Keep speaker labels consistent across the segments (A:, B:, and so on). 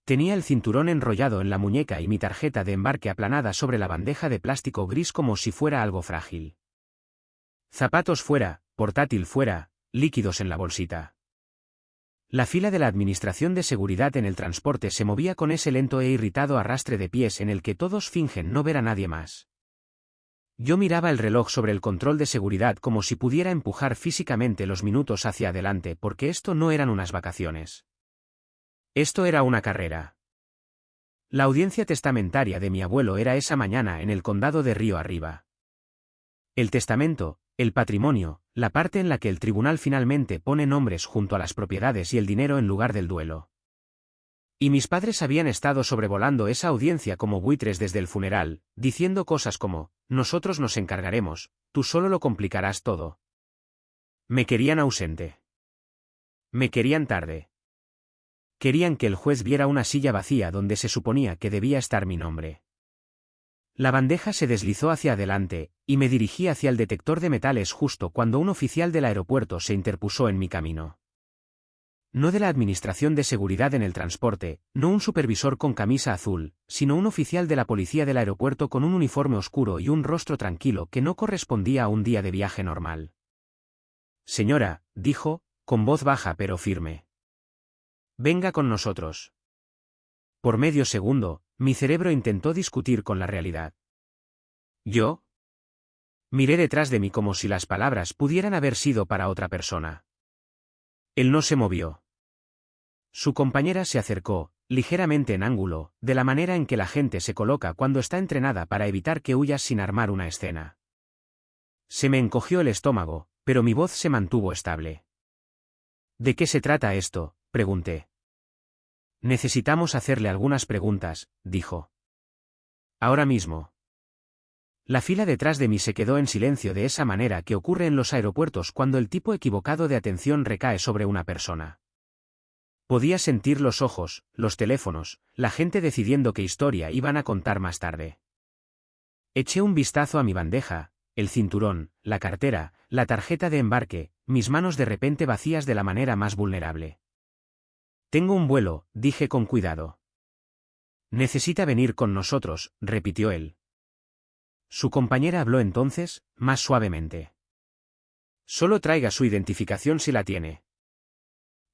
A: Tenía el cinturón enrollado en la muñeca y mi tarjeta de embarque aplanada sobre la bandeja de plástico gris como si fuera algo frágil. Zapatos fuera, portátil fuera, líquidos en la bolsita. La fila de la Administración de Seguridad en el transporte se movía con ese lento e irritado arrastre de pies en el que todos fingen no ver a nadie más. Yo miraba el reloj sobre el control de seguridad como si pudiera empujar físicamente los minutos hacia adelante porque esto no eran unas vacaciones. Esto era una carrera. La audiencia testamentaria de mi abuelo era esa mañana en el condado de Río Arriba. El testamento, el patrimonio, la parte en la que el tribunal finalmente pone nombres junto a las propiedades y el dinero en lugar del duelo. Y mis padres habían estado sobrevolando esa audiencia como buitres desde el funeral, diciendo cosas como, nosotros nos encargaremos, tú solo lo complicarás todo. Me querían ausente. Me querían tarde. Querían que el juez viera una silla vacía donde se suponía que debía estar mi nombre. La bandeja se deslizó hacia adelante, y me dirigí hacia el detector de metales justo cuando un oficial del aeropuerto se interpuso en mi camino. No de la Administración de Seguridad en el transporte, no un supervisor con camisa azul, sino un oficial de la policía del aeropuerto con un uniforme oscuro y un rostro tranquilo que no correspondía a un día de viaje normal. Señora, dijo, con voz baja pero firme. Venga con nosotros. Por medio segundo, mi cerebro intentó discutir con la realidad. ¿Yo? Miré detrás de mí como si las palabras pudieran haber sido para otra persona. Él no se movió. Su compañera se acercó, ligeramente en ángulo, de la manera en que la gente se coloca cuando está entrenada para evitar que huyas sin armar una escena. Se me encogió el estómago, pero mi voz se mantuvo estable. ¿De qué se trata esto?, pregunté. Necesitamos hacerle algunas preguntas, dijo. Ahora mismo. La fila detrás de mí se quedó en silencio de esa manera que ocurre en los aeropuertos cuando el tipo equivocado de atención recae sobre una persona. Podía sentir los ojos, los teléfonos, la gente decidiendo qué historia iban a contar más tarde. Eché un vistazo a mi bandeja, el cinturón, la cartera, la tarjeta de embarque, mis manos de repente vacías de la manera más vulnerable. Tengo un vuelo, dije con cuidado. Necesita venir con nosotros, repitió él. Su compañera habló entonces, más suavemente. Solo traiga su identificación si la tiene.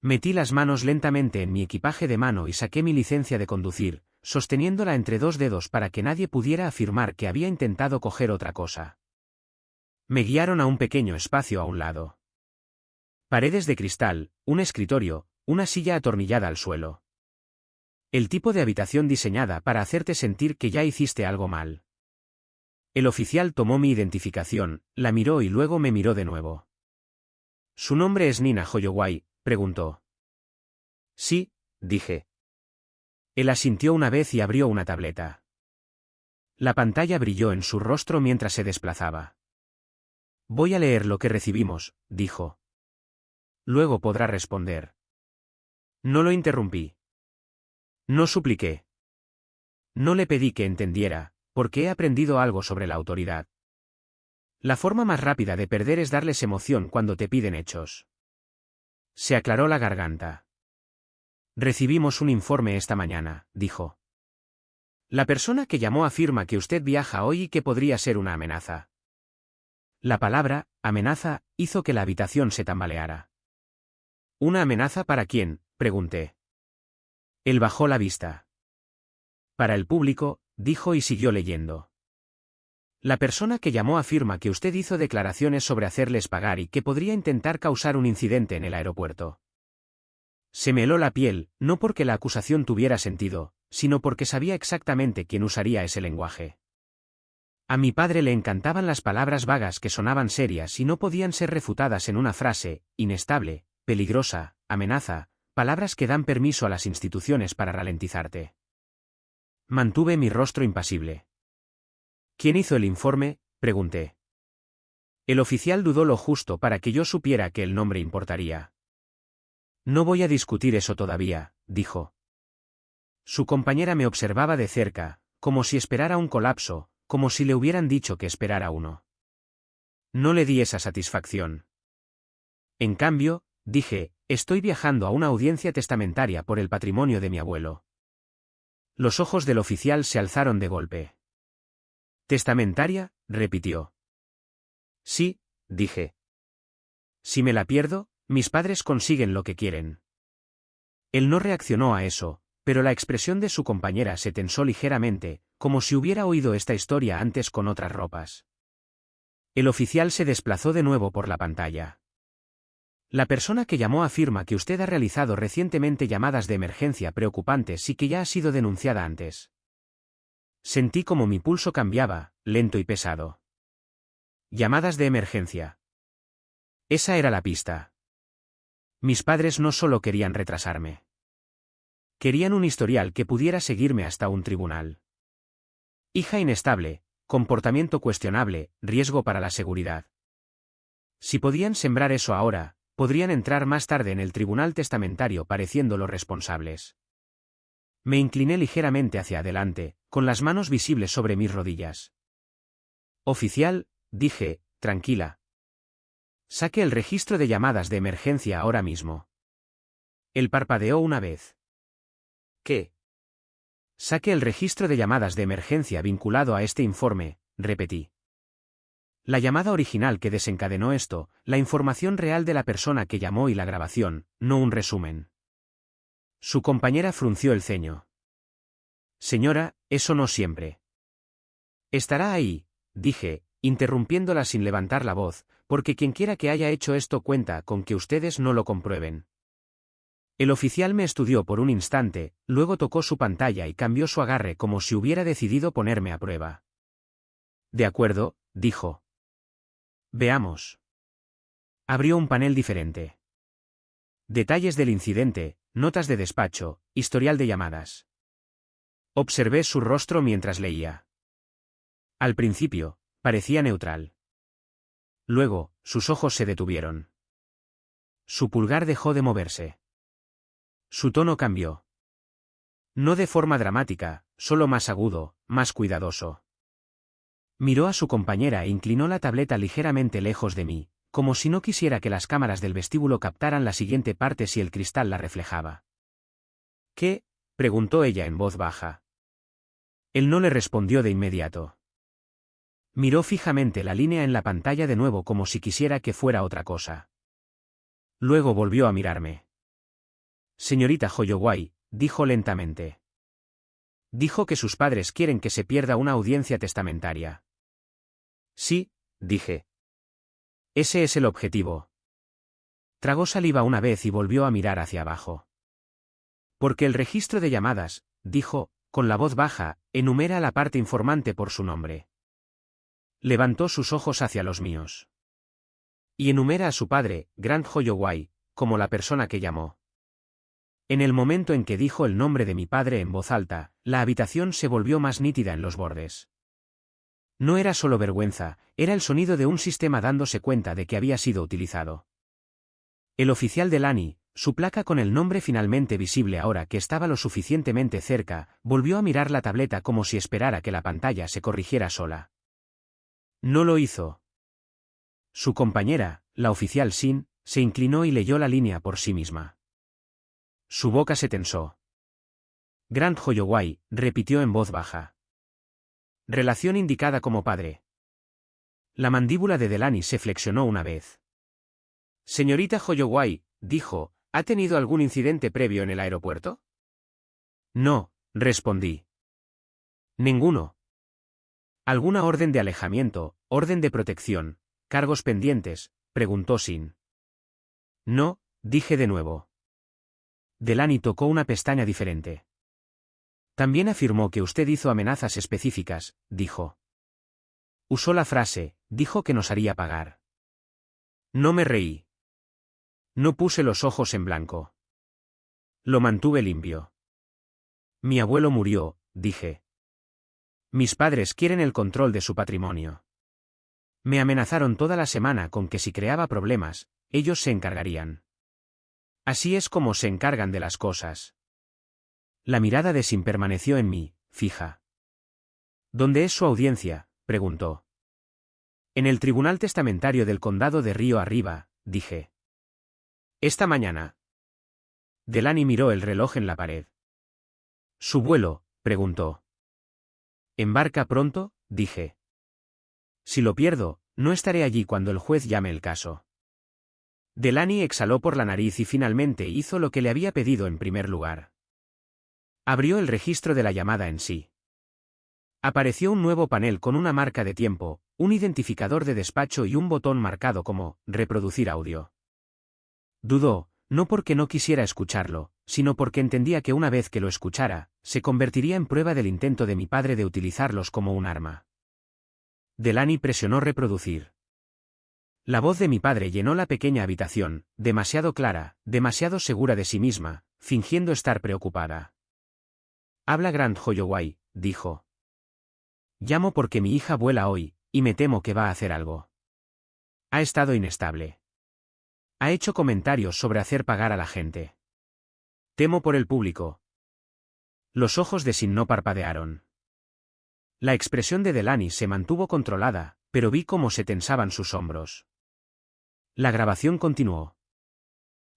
A: Metí las manos lentamente en mi equipaje de mano y saqué mi licencia de conducir, sosteniéndola entre dos dedos para que nadie pudiera afirmar que había intentado coger otra cosa. Me guiaron a un pequeño espacio a un lado. Paredes de cristal, un escritorio, una silla atornillada al suelo. El tipo de habitación diseñada para hacerte sentir que ya hiciste algo mal. El oficial tomó mi identificación, la miró y luego me miró de nuevo. ¿Su nombre es Nina Holloway?, preguntó. Sí, dije. Él asintió una vez y abrió una tableta. La pantalla brilló en su rostro mientras se desplazaba. Voy a leer lo que recibimos, dijo. Luego podrá responder. No lo interrumpí. No supliqué. No le pedí que entendiera, porque he aprendido algo sobre la autoridad. La forma más rápida de perder es darles emoción cuando te piden hechos. Se aclaró la garganta. Recibimos un informe esta mañana, dijo. La persona que llamó afirma que usted viaja hoy y que podría ser una amenaza. La palabra, amenaza, hizo que la habitación se tambaleara. ¿Una amenaza para quién?, pregunté. Él bajó la vista. Para el público, dijo y siguió leyendo. La persona que llamó afirma que usted hizo declaraciones sobre hacerles pagar y que podría intentar causar un incidente en el aeropuerto. Se me heló la piel, no porque la acusación tuviera sentido, sino porque sabía exactamente quién usaría ese lenguaje. A mi padre le encantaban las palabras vagas que sonaban serias y no podían ser refutadas en una frase, inestable, peligrosa, amenaza, palabras que dan permiso a las instituciones para ralentizarte. Mantuve mi rostro impasible. ¿Quién hizo el informe?, pregunté. El oficial dudó lo justo para que yo supiera que el nombre importaría. No voy a discutir eso todavía, dijo. Su compañera me observaba de cerca, como si esperara un colapso, como si le hubieran dicho que esperara uno. No le di esa satisfacción. En cambio, dije, estoy viajando a una audiencia testamentaria por el patrimonio de mi abuelo. Los ojos del oficial se alzaron de golpe. ¿Testamentaria?, repitió. Sí, dije. Si me la pierdo, mis padres consiguen lo que quieren. Él no reaccionó a eso, pero la expresión de su compañera se tensó ligeramente, como si hubiera oído esta historia antes con otras ropas. El oficial se desplazó de nuevo por la pantalla. La persona que llamó afirma que usted ha realizado recientemente llamadas de emergencia preocupantes y que ya ha sido denunciada antes. Sentí como mi pulso cambiaba, lento y pesado. Llamadas de emergencia. Esa era la pista. Mis padres no solo querían retrasarme. Querían un historial que pudiera seguirme hasta un tribunal. Hija inestable, comportamiento cuestionable, riesgo para la seguridad. Si podían sembrar eso ahora, podrían entrar más tarde en el tribunal testamentario pareciendo los responsables. Me incliné ligeramente hacia adelante, con las manos visibles sobre mis rodillas. Oficial, dije, tranquila. Saque el registro de llamadas de emergencia ahora mismo. Él parpadeó una vez. ¿Qué? Saque el registro de llamadas de emergencia vinculado a este informe, repetí. La llamada original que desencadenó esto, la información real de la persona que llamó y la grabación, no un resumen. Su compañera frunció el ceño. Señora, eso no siempre. Estará ahí, dije, interrumpiéndola sin levantar la voz, porque quienquiera que haya hecho esto cuenta con que ustedes no lo comprueben. El oficial me estudió por un instante, luego tocó su pantalla y cambió su agarre como si hubiera decidido ponerme a prueba. De acuerdo, dijo. Veamos. Abrió un panel diferente. Detalles del incidente, notas de despacho, historial de llamadas. Observé su rostro mientras leía. Al principio, parecía neutral. Luego, sus ojos se detuvieron. Su pulgar dejó de moverse. Su tono cambió. No de forma dramática, solo más agudo, más cuidadoso. Miró a su compañera e inclinó la tableta ligeramente lejos de mí, como si no quisiera que las cámaras del vestíbulo captaran la siguiente parte si el cristal la reflejaba. ¿Qué?, preguntó ella en voz baja. Él no le respondió de inmediato. Miró fijamente la línea en la pantalla de nuevo como si quisiera que fuera otra cosa. Luego volvió a mirarme. Señorita Holloway, dijo lentamente. Dijo que sus padres quieren que se pierda una audiencia testamentaria. Sí, dije. Ese es el objetivo. Tragó saliva una vez y volvió a mirar hacia abajo. Porque el registro de llamadas, dijo, con la voz baja, enumera a la parte informante por su nombre. Levantó sus ojos hacia los míos. Y enumera a su padre, Grant Holloway, como la persona que llamó. En el momento en que dijo el nombre de mi padre en voz alta, la habitación se volvió más nítida en los bordes. No era solo vergüenza, era el sonido de un sistema dándose cuenta de que había sido utilizado. El oficial Delany, su placa con el nombre finalmente visible ahora que estaba lo suficientemente cerca, volvió a mirar la tableta como si esperara que la pantalla se corrigiera sola. No lo hizo. Su compañera, la oficial Sin, se inclinó y leyó la línea por sí misma. Su boca se tensó. Grant Holloway, repitió en voz baja. Relación indicada como padre. La mandíbula de Delany se flexionó una vez. Señorita Holloway, dijo, ¿ha tenido algún incidente previo en el aeropuerto? No, respondí. Ninguno. ¿Alguna orden de alejamiento, orden de protección, cargos pendientes?, preguntó Sin. No, dije de nuevo. Delany tocó una pestaña diferente. También afirmó que usted hizo amenazas específicas, dijo. Usó la frase, dijo que nos haría pagar. No me reí. No puse los ojos en blanco. Lo mantuve limpio. Mi abuelo murió, dije. Mis padres quieren el control de su patrimonio. Me amenazaron toda la semana con que si creaba problemas, ellos se encargarían. Así es como se encargan de las cosas. La mirada de Sin permaneció en mí, fija. ¿Dónde es su audiencia?, preguntó. En el Tribunal Testamentario del Condado de Río Arriba, dije. Esta mañana. Delany miró el reloj en la pared. Su vuelo, preguntó. ¿Embarca pronto?, dije. Si lo pierdo, no estaré allí cuando el juez llame el caso. Delaney exhaló por la nariz y finalmente hizo lo que le había pedido en primer lugar. Abrió el registro de la llamada en sí. Apareció un nuevo panel con una marca de tiempo, un identificador de despacho y un botón marcado como «Reproducir audio». Dudó, no porque no quisiera escucharlo, sino porque entendía que una vez que lo escuchara, se convertiría en prueba del intento de mi padre de utilizarlos como un arma. Delaney presionó reproducir. La voz de mi padre llenó la pequeña habitación, demasiado clara, demasiado segura de sí misma, fingiendo estar preocupada. «Habla Grant Holloway», dijo. «Llamo porque mi hija vuela hoy, y me temo que va a hacer algo. Ha estado inestable. Ha hecho comentarios sobre hacer pagar a la gente. Temo por el público». Los ojos de Sin no parpadearon. La expresión de Delaney se mantuvo controlada, pero vi cómo se tensaban sus hombros. La grabación continuó.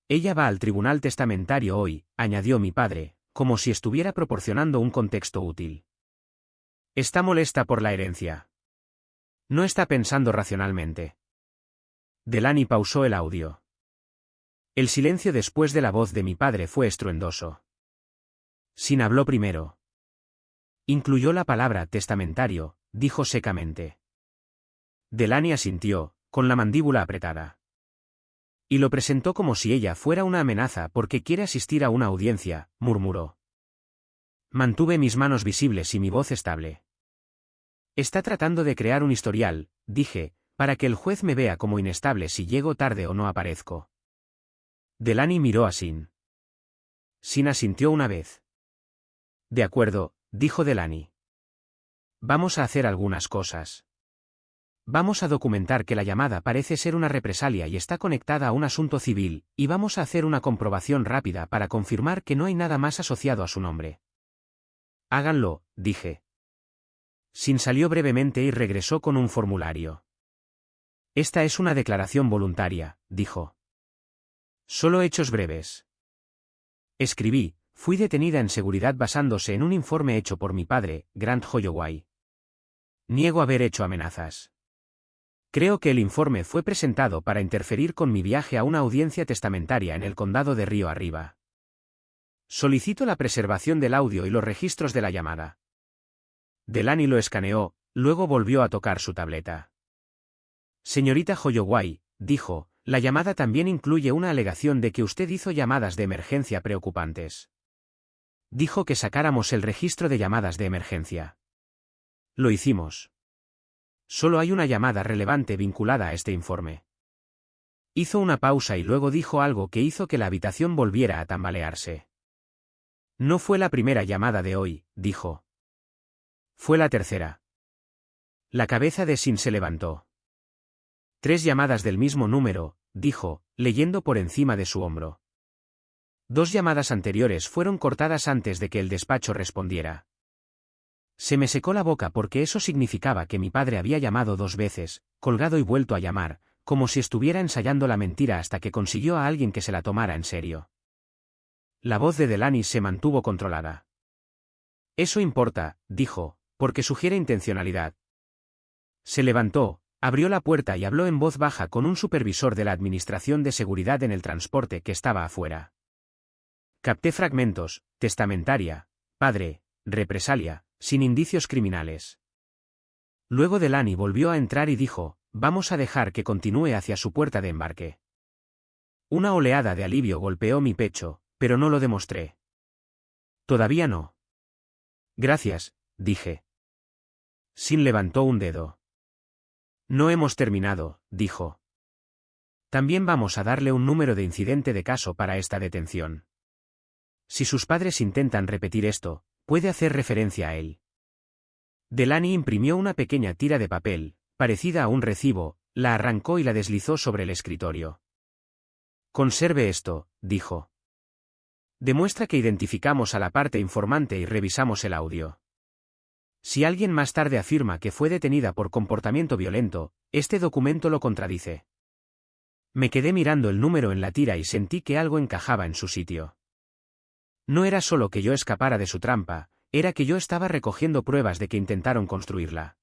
A: «Ella va al tribunal testamentario hoy», añadió mi padre, como si estuviera proporcionando un contexto útil. «Está molesta por la herencia. No está pensando racionalmente». Delaney pausó el audio. El silencio después de la voz de mi padre fue estruendoso. Sin habló primero. «Incluyó la palabra testamentario», dijo secamente. Delaney asintió, con la mandíbula apretada. «Y lo presentó como si ella fuera una amenaza porque quiere asistir a una audiencia», murmuró. Mantuve mis manos visibles y mi voz estable. «Está tratando de crear un historial», dije, «para que el juez me vea como inestable si llego tarde o no aparezco». Delaney miró a Sin. Sin asintió una vez. «De acuerdo», dijo Delaney. «Vamos a hacer algunas cosas. Vamos a documentar que la llamada parece ser una represalia y está conectada a un asunto civil, y vamos a hacer una comprobación rápida para confirmar que no hay nada más asociado a su nombre». «Háganlo», dije. Sin salió brevemente y regresó con un formulario. «Esta es una declaración voluntaria», dijo. «Solo hechos breves». Escribí: «Fui detenida en seguridad basándose en un informe hecho por mi padre, Grant Holloway. Niego haber hecho amenazas. Creo que el informe fue presentado para interferir con mi viaje a una audiencia testamentaria en el condado de Río Arriba. Solicito la preservación del audio y los registros de la llamada». Delaney lo escaneó, luego volvió a tocar su tableta. «Señorita Holloway», dijo, «la llamada también incluye una alegación de que usted hizo llamadas de emergencia preocupantes. Dijo que sacáramos el registro de llamadas de emergencia. Lo hicimos. Solo hay una llamada relevante vinculada a este informe». Hizo una pausa y luego dijo algo que hizo que la habitación volviera a tambalearse. «No fue la primera llamada de hoy», dijo. «Fue la tercera». La cabeza de Sin se levantó. «3 llamadas del mismo número», dijo, leyendo por encima de su hombro. 2 llamadas anteriores fueron cortadas antes de que el despacho respondiera. Se me secó la boca porque eso significaba que mi padre había llamado 2 veces, colgado y vuelto a llamar, como si estuviera ensayando la mentira hasta que consiguió a alguien que se la tomara en serio. La voz de Delaney se mantuvo controlada. «Eso importa», dijo, «porque sugiere intencionalidad». Se levantó, abrió la puerta y habló en voz baja con un supervisor de la Administración de Seguridad en el Transporte que estaba afuera. «Capté fragmentos, testamentaria, padre, represalia, sin indicios criminales». Luego Delaney volvió a entrar y dijo: «Vamos a dejar que continúe hacia su puerta de embarque». Una oleada de alivio golpeó mi pecho, pero no lo demostré. «Todavía no». «Gracias», dije. Sin levantó un dedo. «No hemos terminado», dijo. «También vamos a darle un número de incidente de caso para esta detención. Si sus padres intentan repetir esto, puede hacer referencia a él». Delaney imprimió una pequeña tira de papel, parecida a un recibo, la arrancó y la deslizó sobre el escritorio. «Conserve esto», dijo. «Demuestra que identificamos a la parte informante y revisamos el audio. Si alguien más tarde afirma que fue detenida por comportamiento violento, este documento lo contradice». Me quedé mirando el número en la tira y sentí que algo encajaba en su sitio. No era solo que yo escapara de su trampa, era que yo estaba recogiendo pruebas de que intentaron construirla.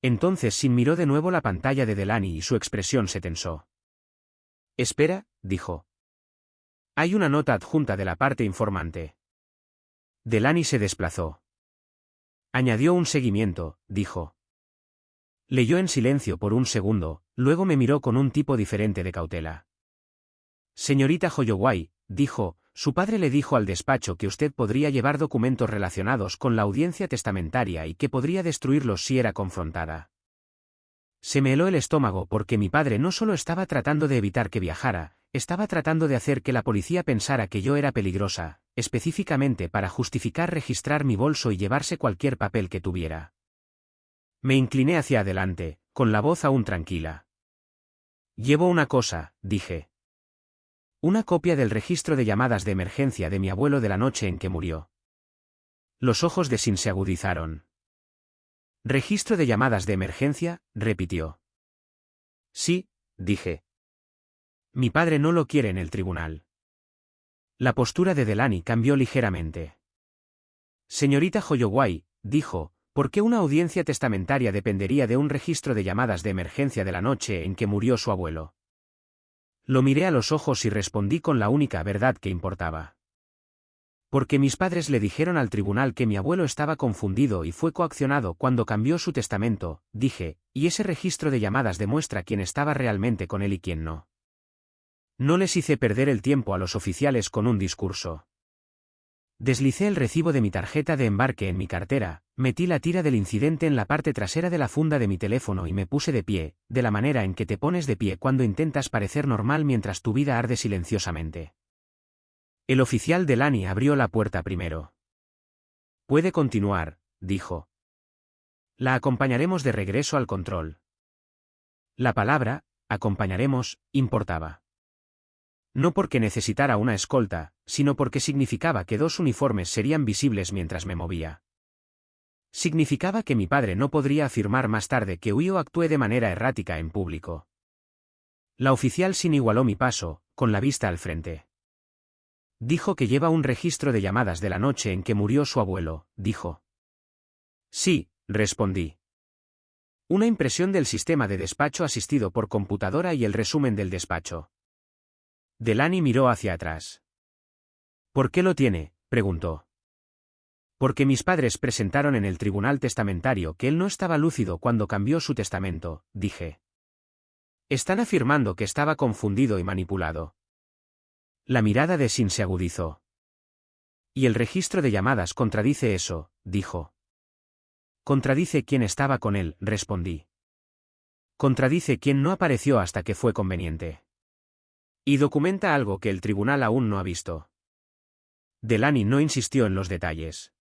A: Entonces Sin miró de nuevo la pantalla de Delaney y su expresión se tensó. «Espera», dijo. «Hay una nota adjunta de la parte informante». Delaney se desplazó. «Añadió un seguimiento», dijo. Leyó en silencio por un segundo, luego me miró con un tipo diferente de cautela. «Señorita Holloway», dijo, «su padre le dijo al despacho que usted podría llevar documentos relacionados con la audiencia testamentaria y que podría destruirlos si era confrontada». Se me heló el estómago porque mi padre no solo estaba tratando de evitar que viajara, estaba tratando de hacer que la policía pensara que yo era peligrosa, específicamente para justificar registrar mi bolso y llevarse cualquier papel que tuviera. Me incliné hacia adelante, con la voz aún tranquila. «Llevo una cosa», dije. «Una copia del registro de llamadas de emergencia de mi abuelo de la noche en que murió». Los ojos de Sin se agudizaron. «¿Registro de llamadas de emergencia?», repitió. «Sí», dije. «Mi padre no lo quiere en el tribunal». La postura de Delaney cambió ligeramente. «Señorita Holloway», dijo, «¿por qué una audiencia testamentaria dependería de un registro de llamadas de emergencia de la noche en que murió su abuelo?». Lo miré a los ojos y respondí con la única verdad que importaba. «Porque mis padres le dijeron al tribunal que mi abuelo estaba confundido y fue coaccionado cuando cambió su testamento», dije, «y ese registro de llamadas demuestra quién estaba realmente con él y quién no». No les hice perder el tiempo a los oficiales con un discurso. Deslicé el recibo de mi tarjeta de embarque en mi cartera, metí la tira del incidente en la parte trasera de la funda de mi teléfono y me puse de pie, de la manera en que te pones de pie cuando intentas parecer normal mientras tu vida arde silenciosamente. El oficial Delaney abrió la puerta primero. «Puede continuar», dijo. «La acompañaremos de regreso al control». La palabra, acompañaremos, importaba. No porque necesitara una escolta, sino porque significaba que dos uniformes serían visibles mientras me movía. Significaba que mi padre no podría afirmar más tarde que yo actué de manera errática en público. La oficial Sin igualó mi paso, con la vista al frente. «Dijo que lleva un registro de llamadas de la noche en que murió su abuelo», dijo. «Sí», respondí. «Una impresión del sistema de despacho asistido por computadora y el resumen del despacho». Delaney miró hacia atrás. «¿Por qué lo tiene?», preguntó. «Porque mis padres presentaron en el tribunal testamentario que él no estaba lúcido cuando cambió su testamento», dije. «Están afirmando que estaba confundido y manipulado». La mirada de Sin se agudizó. «Y el registro de llamadas contradice eso», dijo. «Contradice quién estaba con él», respondí. «Contradice quién no apareció hasta que fue conveniente. Y documenta algo que el tribunal aún no ha visto». Delaney no insistió en los detalles.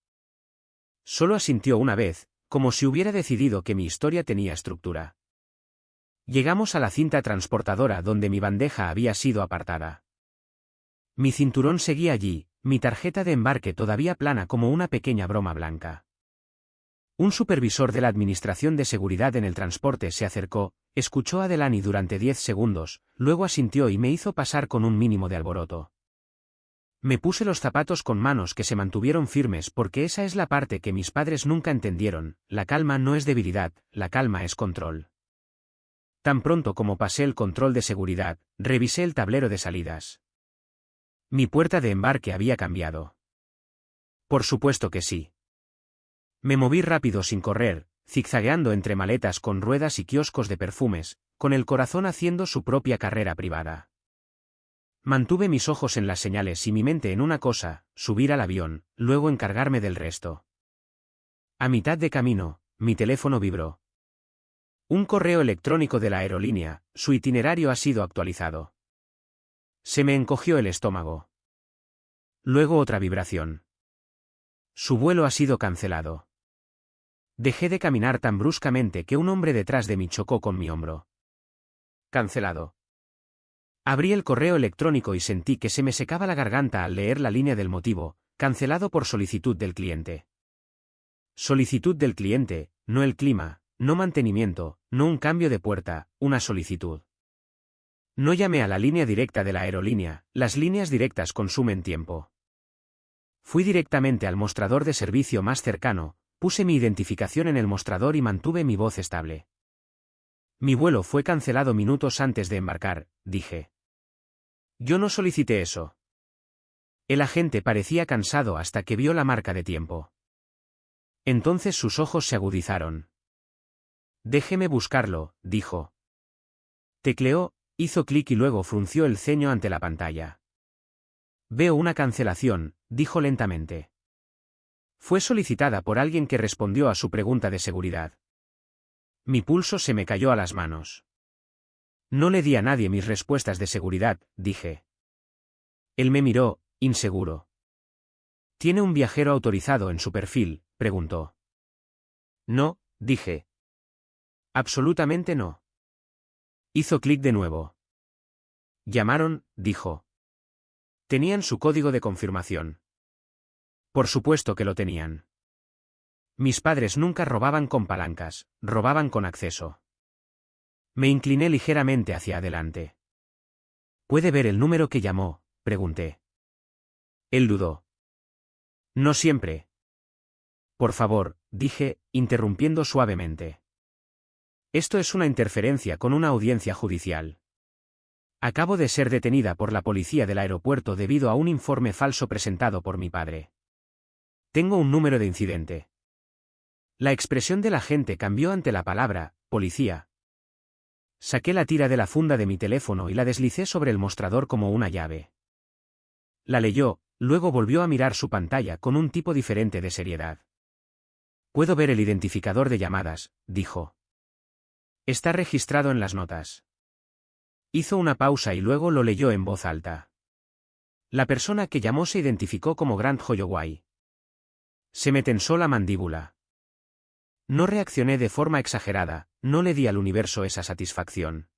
A: Solo asintió una vez, como si hubiera decidido que mi historia tenía estructura. Llegamos a la cinta transportadora donde mi bandeja había sido apartada. Mi cinturón seguía allí, mi tarjeta de embarque todavía plana como una pequeña broma blanca. Un supervisor de la Administración de Seguridad en el Transporte se acercó, escuchó a Delaney durante 10 segundos, luego asintió y me hizo pasar con un mínimo de alboroto. Me puse los zapatos con manos que se mantuvieron firmes porque esa es la parte que mis padres nunca entendieron: la calma no es debilidad, la calma es control. Tan pronto como pasé el control de seguridad, revisé el tablero de salidas. Mi puerta de embarque había cambiado. Por supuesto que sí. Me moví rápido sin correr, zigzagueando entre maletas con ruedas y kioscos de perfumes, con el corazón haciendo su propia carrera privada. Mantuve mis ojos en las señales y mi mente en una cosa: subir al avión, luego encargarme del resto. A mitad de camino, mi teléfono vibró. Un correo electrónico de la aerolínea: su itinerario ha sido actualizado. Se me encogió el estómago. Luego otra vibración. Su vuelo ha sido cancelado. Dejé de caminar tan bruscamente que un hombre detrás de mí chocó con mi hombro. Cancelado. Abrí el correo electrónico y sentí que se me secaba la garganta al leer la línea del motivo: cancelado por solicitud del cliente. Solicitud del cliente, no el clima, no mantenimiento, no un cambio de puerta, una solicitud. No llamé a la línea directa de la aerolínea, las líneas directas consumen tiempo. Fui directamente al mostrador de servicio más cercano, puse mi identificación en el mostrador y mantuve mi voz estable. Mi vuelo fue cancelado minutos antes de embarcar, dije. Yo no solicité eso. El agente parecía cansado hasta que vio la marca de tiempo. Entonces sus ojos se agudizaron. Déjeme buscarlo, dijo. Tecleó, hizo clic y luego frunció el ceño ante la pantalla. Veo una cancelación, dijo lentamente. Fue solicitada por alguien que respondió a su pregunta de seguridad. Mi pulso se me cayó a las manos. No le di a nadie mis respuestas de seguridad, dije. Él me miró, inseguro. ¿Tiene un viajero autorizado en su perfil?, preguntó. No, dije. Absolutamente no. Hizo clic de nuevo. Llamaron, dijo. Tenían su código de confirmación. Por supuesto que lo tenían. Mis padres nunca robaban con palancas, robaban con acceso. Me incliné ligeramente hacia adelante. ¿Puede ver el número que llamó?, pregunté. Él dudó. No siempre. Por favor, dije, interrumpiendo suavemente. Esto es una interferencia con una audiencia judicial. Acabo de ser detenida por la policía del aeropuerto debido a un informe falso presentado por mi padre. Tengo un número de incidente. La expresión del agente cambió ante la palabra, policía. Saqué la tira de la funda de mi teléfono y la deslicé sobre el mostrador como una llave. La leyó, luego volvió a mirar su pantalla con un tipo diferente de seriedad. Puedo ver el identificador de llamadas, dijo. Está registrado en las notas. Hizo una pausa y luego lo leyó en voz alta. La persona que llamó se identificó como Grant Holloway. Se me tensó la mandíbula. No reaccioné de forma exagerada, no le di al universo esa satisfacción.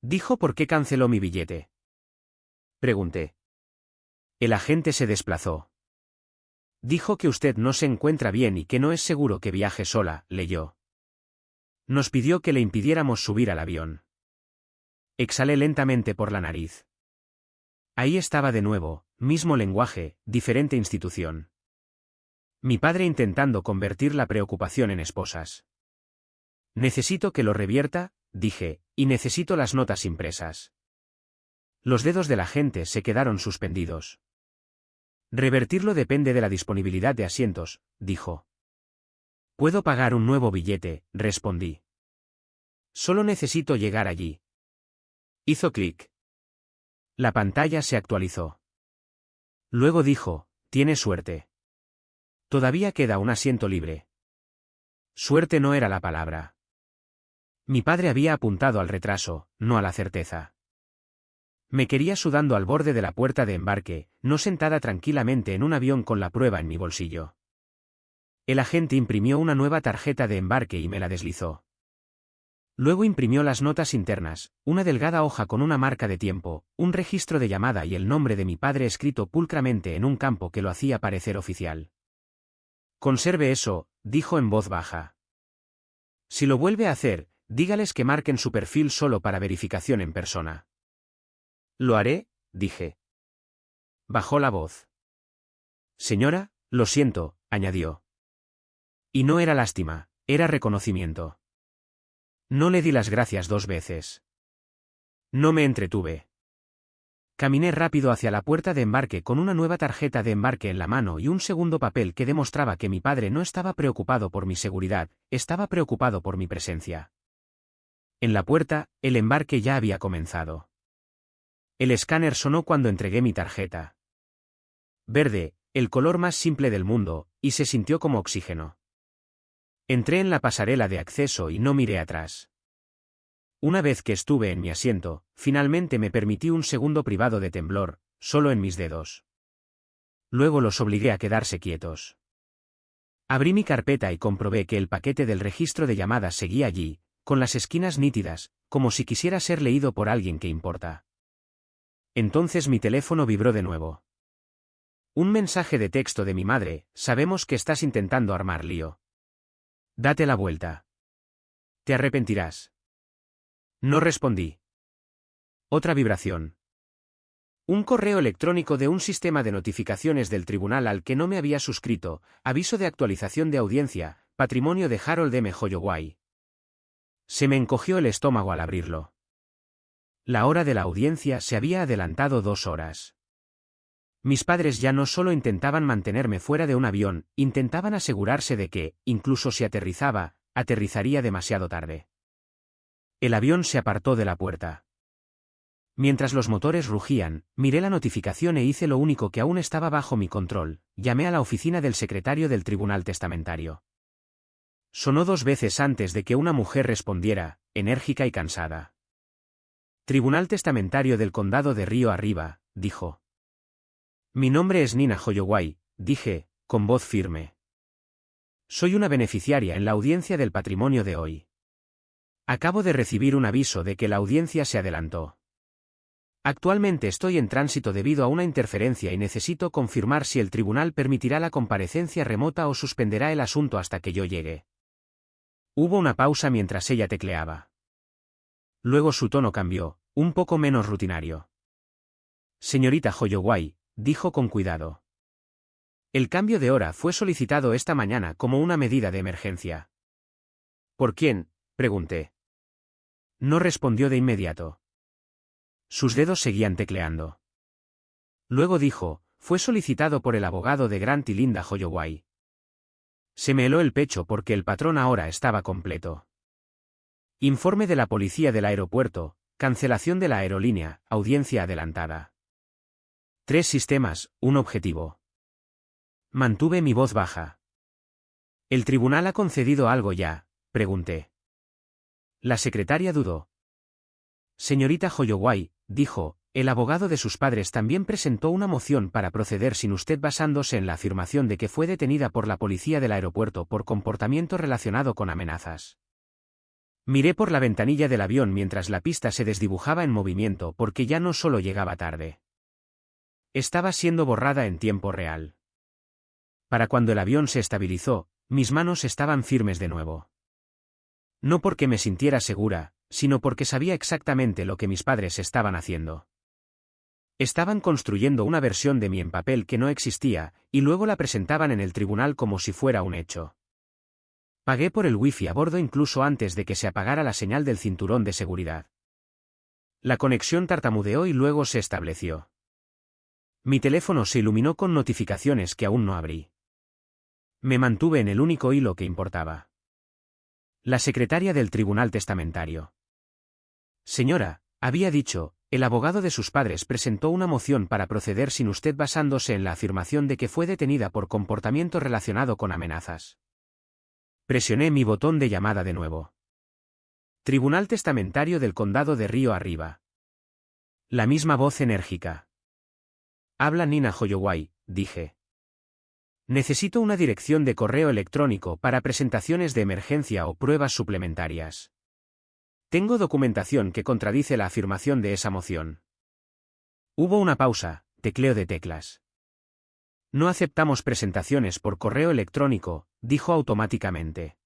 A: Dijo por qué canceló mi billete. Pregunté. El agente se desplazó. Dijo que usted no se encuentra bien y que no es seguro que viaje sola, leyó. Nos pidió que le impidiéramos subir al avión. Exhalé lentamente por la nariz. Ahí estaba de nuevo, mismo lenguaje, diferente institución. Mi padre intentando convertir la preocupación en esposas. Necesito que lo revierta, dije, y necesito las notas impresas. Los dedos del agente se quedaron suspendidos. Revertirlo depende de la disponibilidad de asientos, dijo. Puedo pagar un nuevo billete, respondí. Solo necesito llegar allí. Hizo clic. La pantalla se actualizó. Luego dijo, tiene suerte. Todavía queda un asiento libre. Suerte no era la palabra. Mi padre había apuntado al retraso, no a la certeza. Me quería sudando al borde de la puerta de embarque, no sentada tranquilamente en un avión con la prueba en mi bolsillo. El agente imprimió una nueva tarjeta de embarque y me la deslizó. Luego imprimió las notas internas, una delgada hoja con una marca de tiempo, un registro de llamada y el nombre de mi padre escrito pulcramente en un campo que lo hacía parecer oficial. Conserve eso, dijo en voz baja. Si lo vuelve a hacer, dígales que marquen su perfil solo para verificación en persona. Lo haré, dije. Bajó la voz. Señora, lo siento, añadió. Y no era lástima, era reconocimiento. No le di las gracias 2 veces. No me entretuve. Caminé rápido hacia la puerta de embarque con una nueva tarjeta de embarque en la mano y un segundo papel que demostraba que mi padre no estaba preocupado por mi seguridad, estaba preocupado por mi presencia. En la puerta, el embarque ya había comenzado. El escáner sonó cuando entregué mi tarjeta. Verde, el color más simple del mundo, y se sintió como oxígeno. Entré en la pasarela de acceso y no miré atrás. Una vez que estuve en mi asiento, finalmente me permití un segundo privado de temblor, solo en mis dedos. Luego los obligué a quedarse quietos. Abrí mi carpeta y comprobé que el paquete del registro de llamadas seguía allí, con las esquinas nítidas, como si quisiera ser leído por alguien que importa. Entonces mi teléfono vibró de nuevo. Un mensaje de texto de mi madre: sabemos que estás intentando armar lío. Date la vuelta. Te arrepentirás. No respondí. Otra vibración. Un correo electrónico de un sistema de notificaciones del tribunal al que no me había suscrito, aviso de actualización de audiencia, patrimonio de Harold M. Holloway. Se me encogió el estómago al abrirlo. La hora de la audiencia se había adelantado 2 horas. Mis padres ya no solo intentaban mantenerme fuera de un avión, intentaban asegurarse de que, incluso si aterrizaba, aterrizaría demasiado tarde. El avión se apartó de la puerta. Mientras los motores rugían, miré la notificación e hice lo único que aún estaba bajo mi control: llamé a la oficina del secretario del Tribunal Testamentario. Sonó 2 veces antes de que una mujer respondiera, enérgica y cansada. Tribunal Testamentario del Condado de Río Arriba, dijo. Mi nombre es Nina Holloway, dije, con voz firme. Soy una beneficiaria en la audiencia del patrimonio de hoy. Acabo de recibir un aviso de que la audiencia se adelantó. Actualmente estoy en tránsito debido a una interferencia y necesito confirmar si el tribunal permitirá la comparecencia remota o suspenderá el asunto hasta que yo llegue. Hubo una pausa mientras ella tecleaba. Luego su tono cambió, un poco menos rutinario. Señorita Holloway, dijo con cuidado. El cambio de hora fue solicitado esta mañana como una medida de emergencia. ¿Por quién?, pregunté. No respondió de inmediato. Sus dedos seguían tecleando. Luego dijo, fue solicitado por el abogado de Grant y Linda Holloway. Se me heló el pecho porque el patrón ahora estaba completo. Informe de la policía del aeropuerto, cancelación de la aerolínea, audiencia adelantada. 3 sistemas, un objetivo. Mantuve mi voz baja. ¿El tribunal ha concedido algo ya?, pregunté. La secretaria dudó. Señorita Holloway, dijo, el abogado de sus padres también presentó una moción para proceder sin usted basándose en la afirmación de que fue detenida por la policía del aeropuerto por comportamiento relacionado con amenazas. Miré por la ventanilla del avión mientras la pista se desdibujaba en movimiento porque ya no solo llegaba tarde. Estaba siendo borrada en tiempo real. Para cuando el avión se estabilizó, mis manos estaban firmes de nuevo. No porque me sintiera segura, sino porque sabía exactamente lo que mis padres estaban haciendo. Estaban construyendo una versión de mí en papel que no existía, y luego la presentaban en el tribunal como si fuera un hecho. Pagué por el wifi a bordo incluso antes de que se apagara la señal del cinturón de seguridad. La conexión tartamudeó y luego se estableció. Mi teléfono se iluminó con notificaciones que aún no abrí. Me mantuve en el único hilo que importaba. La secretaria del Tribunal Testamentario. Señora, había dicho, el abogado de sus padres presentó una moción para proceder sin usted basándose en la afirmación de que fue detenida por comportamiento relacionado con amenazas. Presioné mi botón de llamada de nuevo. Tribunal Testamentario del Condado de Río Arriba. La misma voz enérgica. Habla Nina Holloway, dije. Necesito una dirección de correo electrónico para presentaciones de emergencia o pruebas suplementarias. Tengo documentación que contradice la afirmación de esa moción. Hubo una pausa, tecleo de teclas. No aceptamos presentaciones por correo electrónico, dijo automáticamente.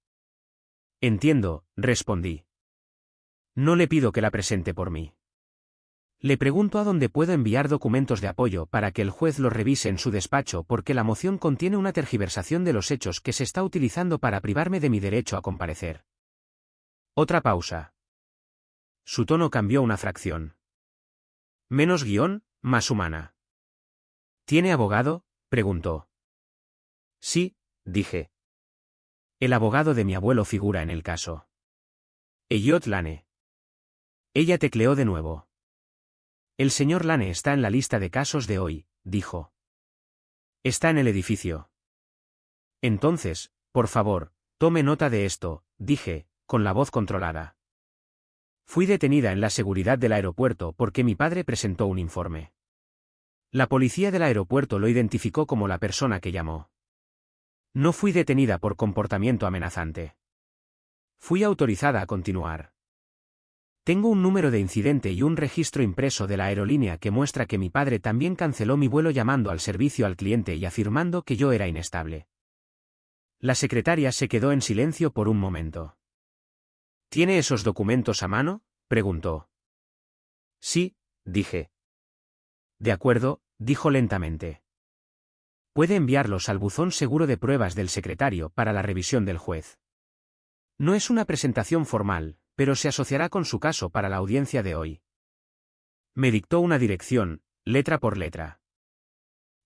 A: Entiendo, respondí. No le pido que la presente por mí. Le pregunto a dónde puedo enviar documentos de apoyo para que el juez los revise en su despacho porque la moción contiene una tergiversación de los hechos que se está utilizando para privarme de mi derecho a comparecer. Otra pausa. Su tono cambió una fracción. Menos guión, más humana. ¿Tiene abogado?, preguntó. Sí, dije. El abogado de mi abuelo figura en el caso. Elliot Lane. Ella tecleó de nuevo. El señor Lane está en la lista de casos de hoy, dijo. Está en el edificio. Entonces, por favor, tome nota de esto, dije, con la voz controlada. Fui detenida en la seguridad del aeropuerto porque mi padre presentó un informe. La policía del aeropuerto lo identificó como la persona que llamó. No fui detenida por comportamiento amenazante. Fui autorizada a continuar. Tengo un número de incidente y un registro impreso de la aerolínea que muestra que mi padre también canceló mi vuelo llamando al servicio al cliente y afirmando que yo era inestable. La secretaria se quedó en silencio por un momento. ¿Tiene esos documentos a mano?, preguntó. Sí, dije. De acuerdo, dijo lentamente. Puede enviarlos al buzón seguro de pruebas del secretario para la revisión del juez. No es una presentación formal, pero se asociará con su caso para la audiencia de hoy. Me dictó una dirección, letra por letra.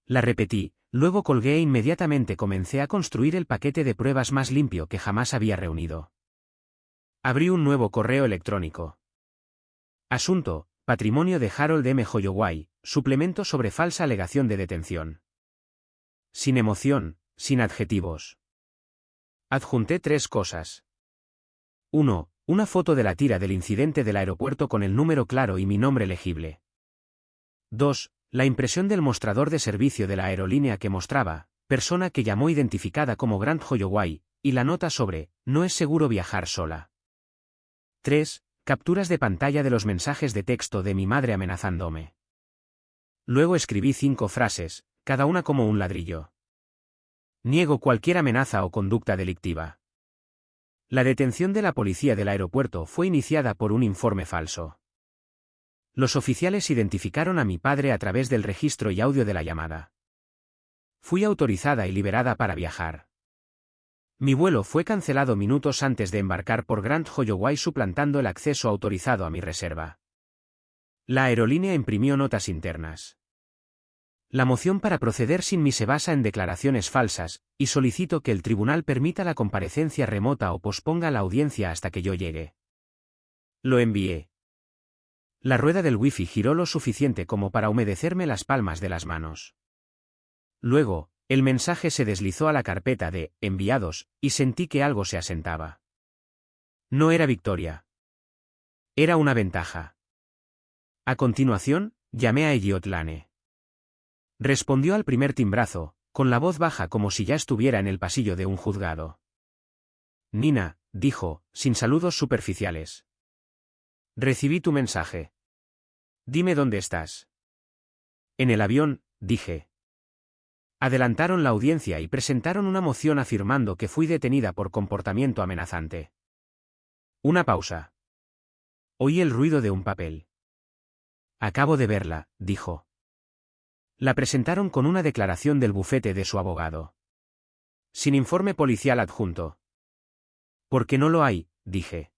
A: La repetí, luego colgué e inmediatamente comencé a construir el paquete de pruebas más limpio que jamás había reunido. Abrí un nuevo correo electrónico. Asunto: patrimonio de Harold M. Holloway, suplemento sobre falsa alegación de detención. Sin emoción, sin adjetivos. Adjunté 3 cosas. 1. Una foto de la tira del incidente del aeropuerto con el número claro y mi nombre legible. 2. La impresión del mostrador de servicio de la aerolínea que mostraba, persona que llamó identificada como Grant Holloway, y la nota sobre, no es seguro viajar sola. 3. Capturas de pantalla de los mensajes de texto de mi madre amenazándome. Luego escribí 5 frases, cada una como un ladrillo. Niego cualquier amenaza o conducta delictiva. La detención de la policía del aeropuerto fue iniciada por un informe falso. Los oficiales identificaron a mi padre a través del registro y audio de la llamada. Fui autorizada y liberada para viajar. Mi vuelo fue cancelado minutos antes de embarcar por Grant Holloway suplantando el acceso autorizado a mi reserva. La aerolínea imprimió notas internas. La moción para proceder sin mí se basa en declaraciones falsas, y solicito que el tribunal permita la comparecencia remota o posponga la audiencia hasta que yo llegue. Lo envié. La rueda del wifi giró lo suficiente como para humedecerme las palmas de las manos. Luego, el mensaje se deslizó a la carpeta de enviados, y sentí que algo se asentaba. No era victoria. Era una ventaja. A continuación, llamé a Elliot Lane. Respondió al primer timbrazo, con la voz baja como si ya estuviera en el pasillo de un juzgado. Nina, dijo, sin saludos superficiales. Recibí tu mensaje. Dime dónde estás. En el avión, dije. Adelantaron la audiencia y presentaron una moción afirmando que fui detenida por comportamiento amenazante. Una pausa. Oí el ruido de un papel. Acabo de verla, dijo. La presentaron con una declaración del bufete de su abogado. Sin informe policial adjunto. ¿Por qué no lo hay?, dije.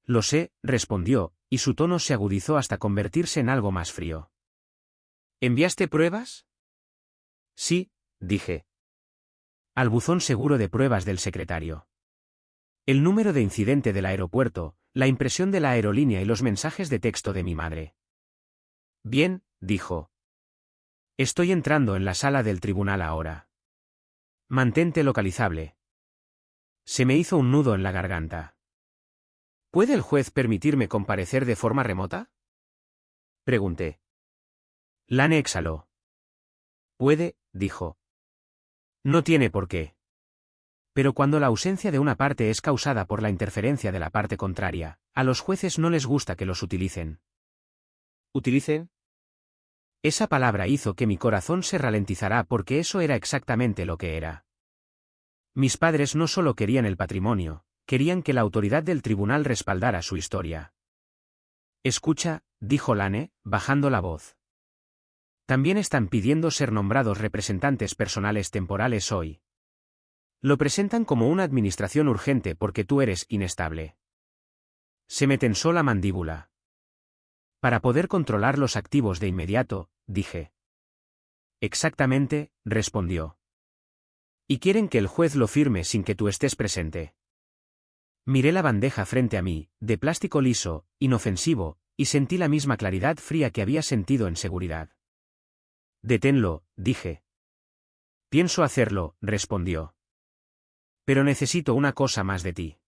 A: Lo sé, respondió, y su tono se agudizó hasta convertirse en algo más frío. ¿Enviaste pruebas? Sí, dije. Al buzón seguro de pruebas del secretario. El número de incidente del aeropuerto, la impresión de la aerolínea y los mensajes de texto de mi madre. Bien, dijo. Estoy entrando en la sala del tribunal ahora. Mantente localizable. Se me hizo un nudo en la garganta. ¿Puede el juez permitirme comparecer de forma remota?, pregunté. Lane exhaló. Puede, dijo. No tiene por qué. Pero cuando la ausencia de una parte es causada por la interferencia de la parte contraria, a los jueces no les gusta que los utilicen. ¿Utilicen? Esa palabra hizo que mi corazón se ralentizara porque eso era exactamente lo que era. Mis padres no solo querían el patrimonio, querían que la autoridad del tribunal respaldara su historia. Escucha, dijo Lane, bajando la voz. También están pidiendo ser nombrados representantes personales temporales hoy. Lo presentan como una administración urgente porque tú eres inestable. Se me tensó la mandíbula. Para poder controlar los activos de inmediato, dije. Exactamente, respondió. Y quieren que el juez lo firme sin que tú estés presente. Miré la bandeja frente a mí, de plástico liso, inofensivo, y sentí la misma claridad fría que había sentido en seguridad. Deténlo, dije. Pienso hacerlo, respondió. Pero necesito una cosa más de ti.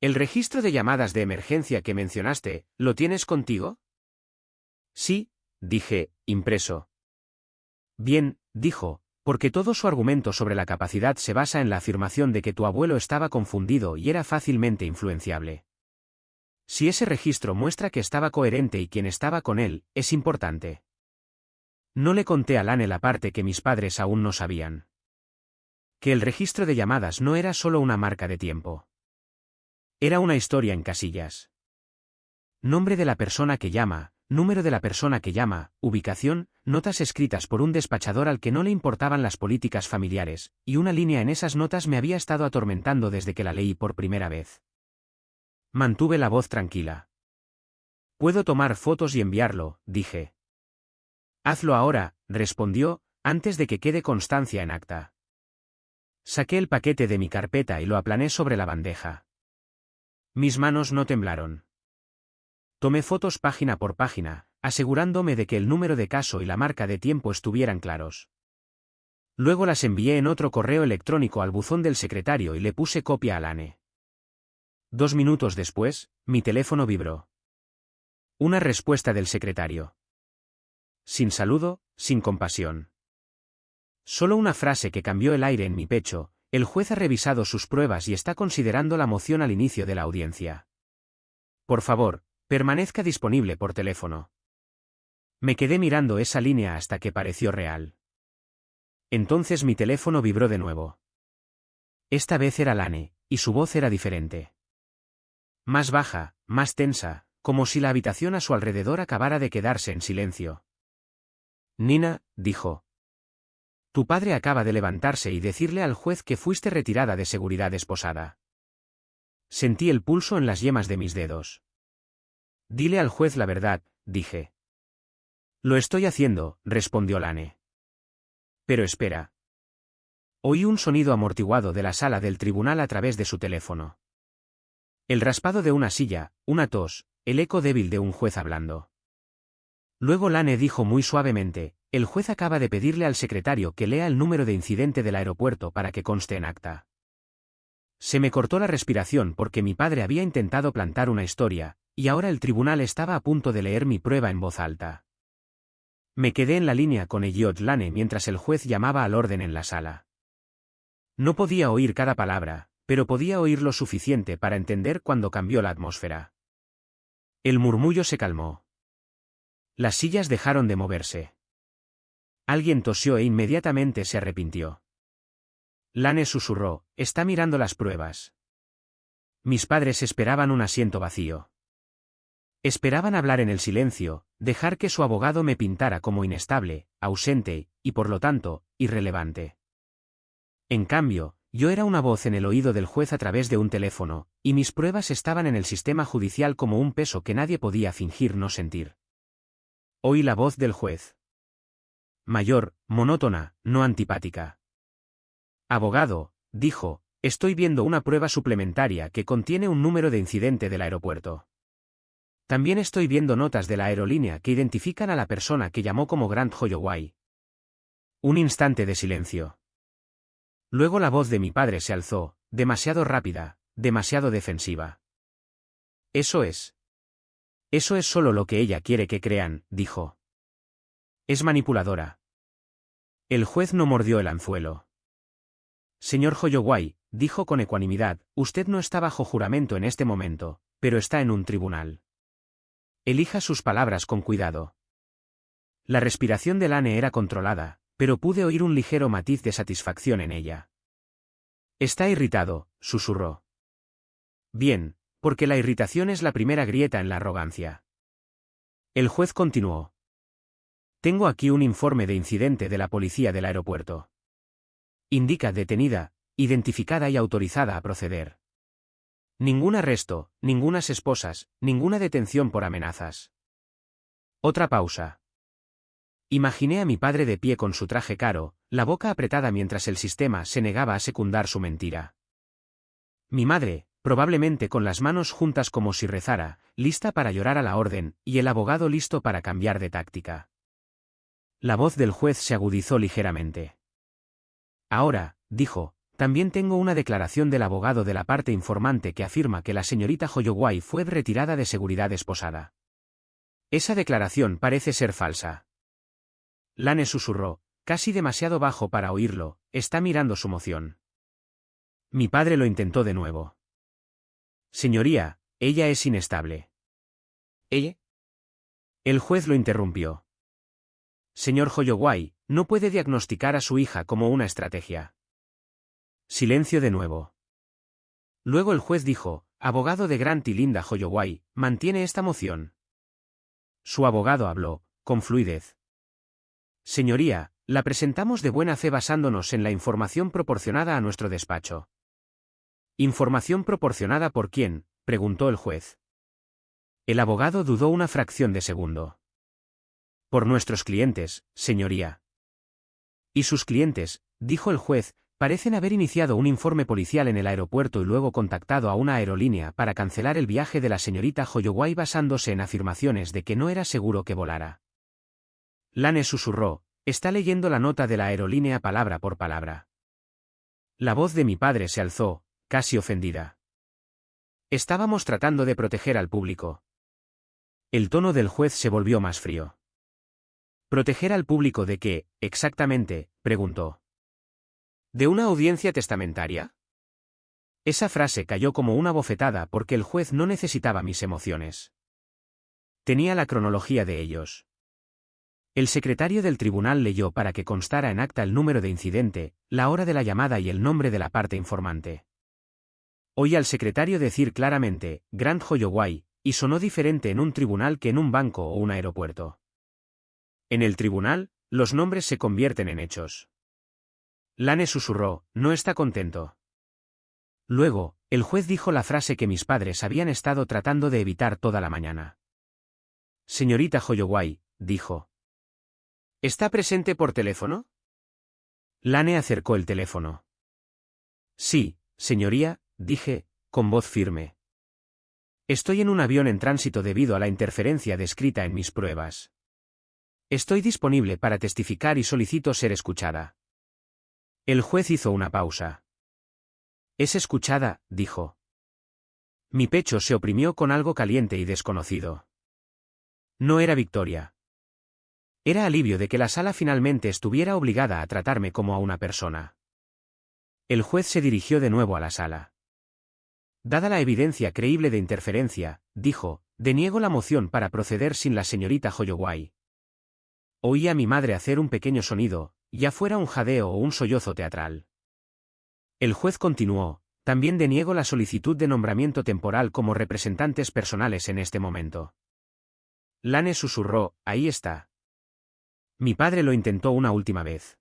A: ¿El registro de llamadas de emergencia que mencionaste, lo tienes contigo? Sí, dije, impreso. Bien, dijo, porque todo su argumento sobre la capacidad se basa en la afirmación de que tu abuelo estaba confundido y era fácilmente influenciable. Si ese registro muestra que estaba coherente y quien estaba con él, es importante. No le conté a Lane la parte que mis padres aún no sabían. Que el registro de llamadas no era solo una marca de tiempo. Era una historia en casillas. Nombre de la persona que llama, número de la persona que llama, ubicación, notas escritas por un despachador al que no le importaban las políticas familiares, y una línea en esas notas me había estado atormentando desde que la leí por primera vez. Mantuve la voz tranquila. Puedo tomar fotos y enviarlo, dije. Hazlo ahora, respondió, antes de que quede constancia en acta. Saqué el paquete de mi carpeta y lo aplané sobre la bandeja. Mis manos no temblaron. Tomé fotos página por página, asegurándome de que el número de caso y la marca de tiempo estuvieran claros. Luego las envié en otro correo electrónico al buzón del secretario y le puse copia a Lane. 2 minutos después, mi teléfono vibró. Una respuesta del secretario. Sin saludo, sin compasión. Solo una frase que cambió el aire en mi pecho: el juez ha revisado sus pruebas y está considerando la moción al inicio de la audiencia. Por favor, permanezca disponible por teléfono. Me quedé mirando esa línea hasta que pareció real. Entonces mi teléfono vibró de nuevo. Esta vez era Lane, y su voz era diferente. Más baja, más tensa, como si la habitación a su alrededor acabara de quedarse en silencio. Nina, dijo. Tu padre acaba de levantarse y decirle al juez que fuiste retirada de seguridad esposada. Sentí el pulso en las yemas de mis dedos. Dile al juez la verdad, dije. Lo estoy haciendo, respondió Lane. Pero espera. Oí un sonido amortiguado de la sala del tribunal a través de su teléfono. El raspado de una silla, una tos, el eco débil de un juez hablando. Luego Lane dijo muy suavemente: el juez acaba de pedirle al secretario que lea el número de incidente del aeropuerto para que conste en acta. Se me cortó la respiración porque mi padre había intentado plantar una historia, y ahora el tribunal estaba a punto de leer mi prueba en voz alta. Me quedé en la línea con Elliot Lane mientras el juez llamaba al orden en la sala. No podía oír cada palabra, pero podía oír lo suficiente para entender cuando cambió la atmósfera. El murmullo se calmó. Las sillas dejaron de moverse. Alguien tosió e inmediatamente se arrepintió. Lane susurró: está mirando las pruebas. Mis padres esperaban un asiento vacío. Esperaban hablar en el silencio, dejar que su abogado me pintara como inestable, ausente, y por lo tanto, irrelevante. En cambio, yo era una voz en el oído del juez a través de un teléfono, y mis pruebas estaban en el sistema judicial como un peso que nadie podía fingir no sentir. Oí la voz del juez. Mayor, monótona, no antipática. Abogado, dijo, estoy viendo una prueba suplementaria que contiene un número de incidente del aeropuerto. También estoy viendo notas de la aerolínea que identifican a la persona que llamó como Grant Holloway. Un instante de silencio. Luego la voz de mi padre se alzó, demasiado rápida, demasiado defensiva. Eso es solo lo que ella quiere que crean, dijo. Es manipuladora. El juez no mordió el anzuelo. Señor Holloway, dijo con ecuanimidad, usted no está bajo juramento en este momento, pero está en un tribunal. Elija sus palabras con cuidado. La respiración de Lane era controlada, pero pude oír un ligero matiz de satisfacción en ella. Está irritado, susurró. Bien, porque la irritación es la primera grieta en la arrogancia. El juez continuó. Tengo aquí un informe de incidente de la policía del aeropuerto. Indica detenida, identificada y autorizada a proceder. Ningún arresto, ningunas esposas, ninguna detención por amenazas. Otra pausa. Imaginé a mi padre de pie con su traje caro, la boca apretada mientras el sistema se negaba a secundar su mentira. Mi madre, probablemente con las manos juntas como si rezara, lista para llorar a la orden, y el abogado listo para cambiar de táctica. La voz del juez se agudizó ligeramente. Ahora, dijo, también tengo una declaración del abogado de la parte informante que afirma que la señorita Holloway fue retirada de seguridad esposada. Esa declaración parece ser falsa. Lane susurró, casi demasiado bajo para oírlo, está mirando su moción. Mi padre lo intentó de nuevo. Señoría, ella es inestable. ¿Ella? El juez lo interrumpió. Señor Holloway, no puede diagnosticar a su hija como una estrategia. Silencio de nuevo. Luego el juez dijo, abogado de Grant y Linda Holloway, ¿mantiene esta moción? Su abogado habló, con fluidez. Señoría, la presentamos de buena fe basándonos en la información proporcionada a nuestro despacho. ¿Información proporcionada por quién?, preguntó el juez. El abogado dudó una fracción de segundo. Por nuestros clientes, señoría. Y sus clientes, dijo el juez, parecen haber iniciado un informe policial en el aeropuerto y luego contactado a una aerolínea para cancelar el viaje de la señorita Holloway basándose en afirmaciones de que no era seguro que volara. Lane susurró, está leyendo la nota de la aerolínea palabra por palabra. La voz de mi padre se alzó, casi ofendida. Estábamos tratando de proteger al público. El tono del juez se volvió más frío. ¿Proteger al público de qué, exactamente?, preguntó. ¿De una audiencia testamentaria? Esa frase cayó como una bofetada porque el juez no necesitaba mis emociones. Tenía la cronología de ellos. El secretario del tribunal leyó para que constara en acta el número de incidente, la hora de la llamada y el nombre de la parte informante. Oí al secretario decir claramente, Grand Holloway, y sonó diferente en un tribunal que en un banco o un aeropuerto. En el tribunal, los nombres se convierten en hechos. Lane susurró, no está contento. Luego, el juez dijo la frase que mis padres habían estado tratando de evitar toda la mañana. Señorita Holloway, dijo. ¿Está presente por teléfono? Lane acercó el teléfono. Sí, señoría, dije, con voz firme. Estoy en un avión en tránsito debido a la interferencia descrita en mis pruebas. Estoy disponible para testificar y solicito ser escuchada. El juez hizo una pausa. Es escuchada, dijo. Mi pecho se oprimió con algo caliente y desconocido. No era victoria. Era alivio de que la sala finalmente estuviera obligada a tratarme como a una persona. El juez se dirigió de nuevo a la sala. Dada la evidencia creíble de interferencia, dijo, deniego la moción para proceder sin la señorita Holloway. Oí a mi madre hacer un pequeño sonido, ya fuera un jadeo o un sollozo teatral. El juez continuó, también deniego la solicitud de nombramiento temporal como representantes personales en este momento. Lane susurró, ahí está. Mi padre lo intentó una última vez.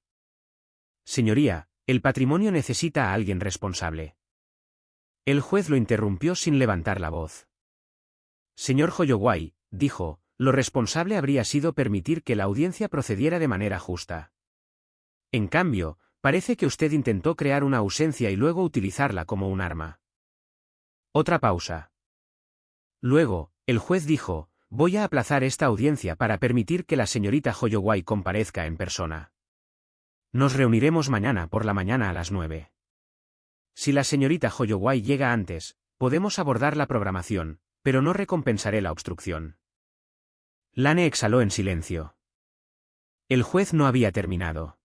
A: Señoría, el patrimonio necesita a alguien responsable. El juez lo interrumpió sin levantar la voz. Señor Holloway, dijo, lo responsable habría sido permitir que la audiencia procediera de manera justa. En cambio, parece que usted intentó crear una ausencia y luego utilizarla como un arma. Otra pausa. Luego, el juez dijo, voy a aplazar esta audiencia para permitir que la señorita Holloway comparezca en persona. Nos reuniremos mañana por la mañana a las 9. Si la señorita Holloway llega antes, podemos abordar la programación, pero no recompensaré la obstrucción. Lane exhaló en silencio. El juez no había terminado.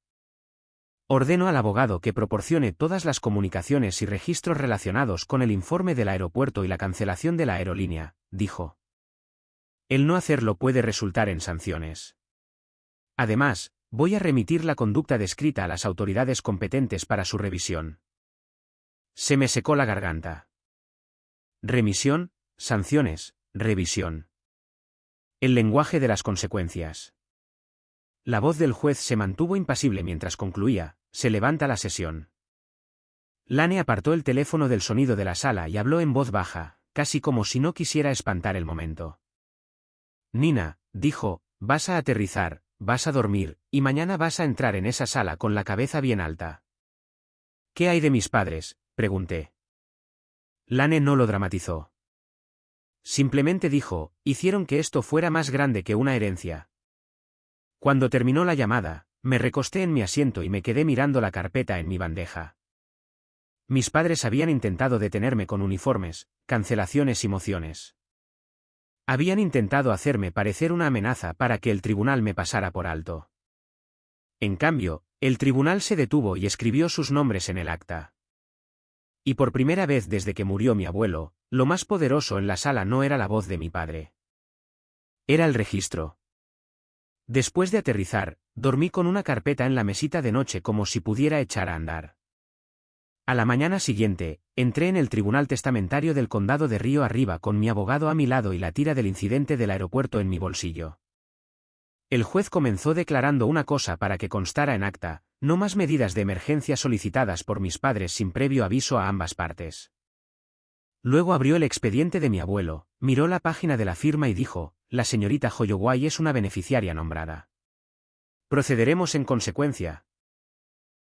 A: Ordeno al abogado que proporcione todas las comunicaciones y registros relacionados con el informe del aeropuerto y la cancelación de la aerolínea, dijo. El no hacerlo puede resultar en sanciones. Además, voy a remitir la conducta descrita a las autoridades competentes para su revisión. Se me secó la garganta. Remisión, sanciones, revisión. El lenguaje de las consecuencias. La voz del juez se mantuvo impasible mientras concluía, se levanta la sesión. Lane apartó el teléfono del sonido de la sala y habló en voz baja, casi como si no quisiera espantar el momento. Nina, dijo, vas a aterrizar, vas a dormir, y mañana vas a entrar en esa sala con la cabeza bien alta. ¿Qué hay de mis padres?, pregunté. Lane no lo dramatizó. Simplemente dijo, hicieron que esto fuera más grande que una herencia. Cuando terminó la llamada, me recosté en mi asiento y me quedé mirando la carpeta en mi bandeja. Mis padres habían intentado detenerme con uniformes, cancelaciones y mociones. Habían intentado hacerme parecer una amenaza para que el tribunal me pasara por alto. En cambio, el tribunal se detuvo y escribió sus nombres en el acta. Y por primera vez desde que murió mi abuelo, lo más poderoso en la sala no era la voz de mi padre. Era el registro. Después de aterrizar, dormí con una carpeta en la mesita de noche como si pudiera echar a andar. A la mañana siguiente, entré en el Tribunal Testamentario del Condado de Río Arriba con mi abogado a mi lado y la tira del incidente del aeropuerto en mi bolsillo. El juez comenzó declarando una cosa para que constara en acta: no más medidas de emergencia solicitadas por mis padres sin previo aviso a ambas partes. Luego abrió el expediente de mi abuelo, miró la página de la firma y dijo: la señorita Holloway es una beneficiaria nombrada. Procederemos en consecuencia,